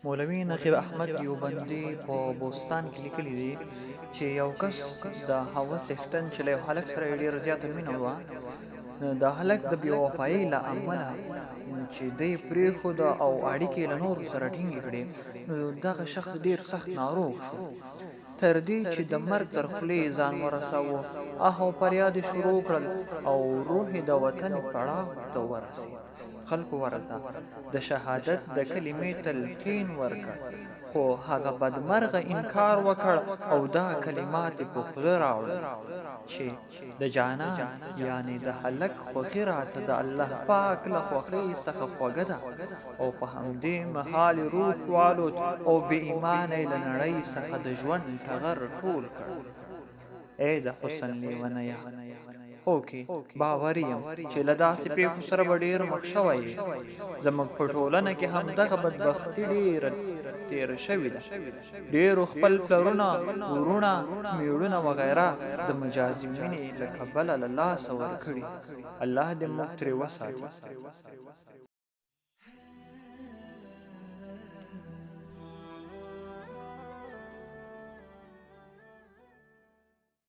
مولوي نقیب احمد دیوبندي په بوستان کې لیکلي دي چې یو کس د هوس څښتن چې له یو هلک سره یې ډېره زیاته مینه وه، د هلک د بې وفایۍ له امله چې دی پرېښوده او اړیکې له نورو سره ټینګې کړې، نو دغه شخص ډېر سخت ناروغ شو، تر دې چې د مرګ تر خولې ځان ورساوه. آه او فریاد یې شروع کړل او روح یې د وطن پړاو ته ورسېد. خلکو ورته د شهادت د کلمې تلقین ورکړ، خو هغه بدمرغه انکار وکړ او دا کلمات یې په خوله راوړل چې د جانان یعنې د هلک خوښي راته د الله پاک له خوښۍ څخه خوږه ده، او په همدې مهال یې روح والوت او بې ایمانه یې له نړۍ څخه د ژوند ټغر ټول کړ. ای د حسن لیونیه، خو کې باوري یم چې له داسې پیښو سره به ډېر مخ شوی یې. زموږ په ټولنه کې هم دغه بدبختي ډېره تېره شوې ده. ډېرو خپل پلرونه، ورونه، میړونه وغیره د مجازي مینې له کبله له لاسه ورکړي. الله دې موږ ترې وساتي.